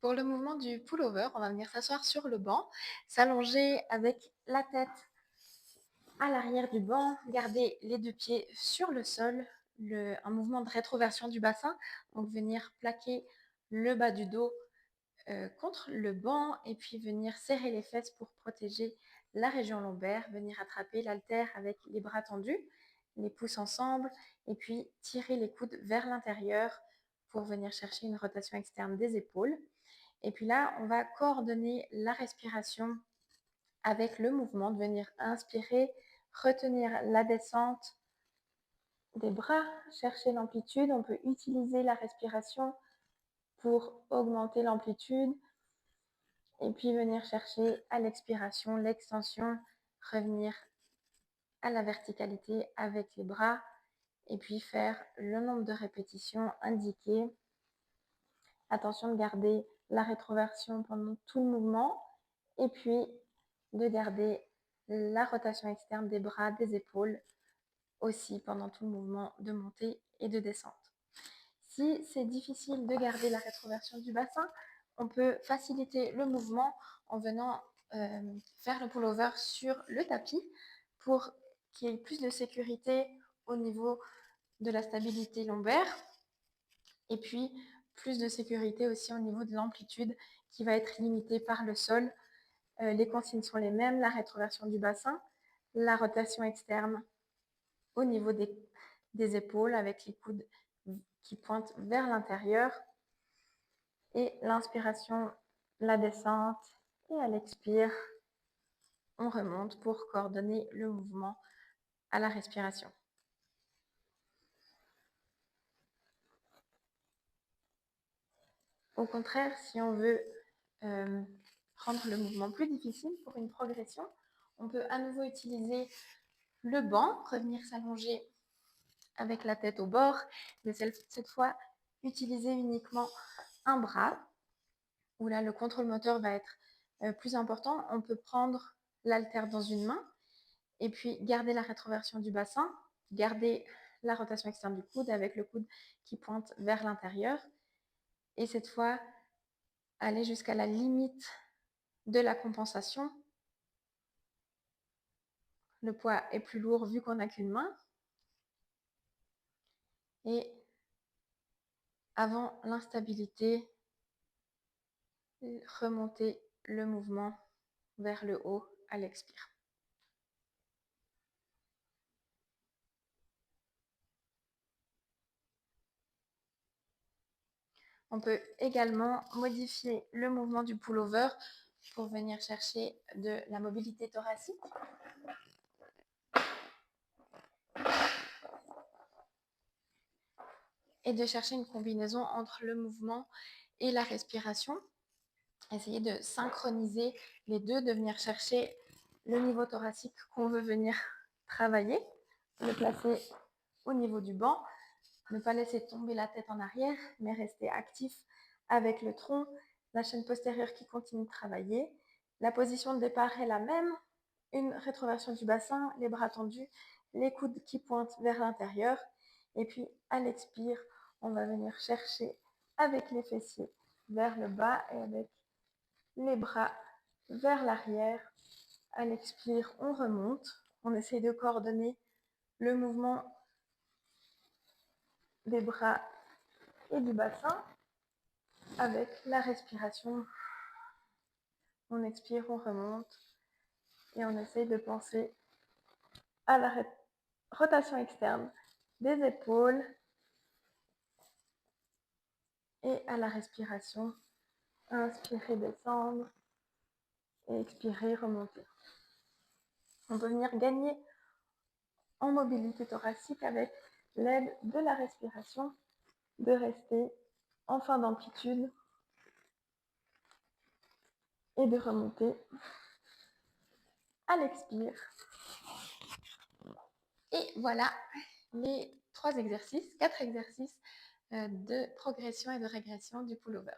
Pour le mouvement du pullover, on va venir s'asseoir sur le banc, s'allonger avec la tête à l'arrière du banc, garder les deux pieds sur le sol, un mouvement de rétroversion du bassin, donc venir plaquer le bas du dos contre le banc et puis venir serrer les fesses pour protéger la région lombaire, venir attraper l'haltère avec les bras tendus, les pouces ensemble et puis tirer les coudes vers l'intérieur pour venir chercher une rotation externe des épaules. Et puis là, on va coordonner la respiration avec le mouvement, de venir inspirer, retenir la descente des bras, chercher l'amplitude. On peut utiliser la respiration pour augmenter l'amplitude et puis venir chercher à l'expiration l'extension, revenir à la verticalité avec les bras et puis faire le nombre de répétitions indiquées. Attention de garder la rétroversion pendant tout le mouvement et puis de garder la rotation externe des bras, des épaules aussi pendant tout le mouvement de montée et de descente. Si c'est difficile de garder la rétroversion du bassin, on peut faciliter le mouvement en venant faire le pullover sur le tapis pour qu'il y ait plus de sécurité au niveau de la stabilité lombaire et puis plus de sécurité aussi au niveau de l'amplitude qui va être limitée par le sol. Les consignes sont les mêmes, la rétroversion du bassin, la rotation externe au niveau des épaules avec les coudes qui pointent vers l'intérieur et l'inspiration, la descente et à l'expire, on remonte pour coordonner le mouvement à la respiration. Au contraire, si on veut rendre le mouvement plus difficile pour une progression, on peut à nouveau utiliser le banc, revenir s'allonger avec la tête au bord, mais cette fois utiliser uniquement un bras, où là le contrôle moteur va être plus important. On peut prendre l'haltère dans une main et puis garder la rétroversion du bassin, garder la rotation externe du coude avec le coude qui pointe vers l'intérieur et cette fois aller jusqu'à la limite de la compensation. Le poids est plus lourd vu qu'on n'a qu'une main. Et avant l'instabilité, remonter le mouvement vers le haut à l'expire. On peut également modifier le mouvement du pullover pour venir chercher de la mobilité thoracique. Et de chercher une combinaison entre le mouvement et la respiration. Essayer de synchroniser les deux, de venir chercher le niveau thoracique qu'on veut venir travailler, le placer au niveau du banc, ne pas laisser tomber la tête en arrière, mais rester actif avec le tronc, la chaîne postérieure qui continue de travailler. La position de départ est la même, une rétroversion du bassin, les bras tendus, les coudes qui pointent vers l'intérieur. Et puis à l'expire, on va venir chercher avec les fessiers vers le bas et avec les bras vers l'arrière. À l'expire, on remonte. On essaie de coordonner le mouvement des bras et du bassin avec la respiration. On expire, on remonte et on essaie de penser à la rotation externe des épaules et à la respiration. Inspirer, descendre et expirer, remonter. On peut venir gagner en mobilité thoracique avec l'aide de la respiration, de rester en fin d'amplitude et de remonter à l'expire. Et voilà les 4 exercices de progression et de régression du pullover.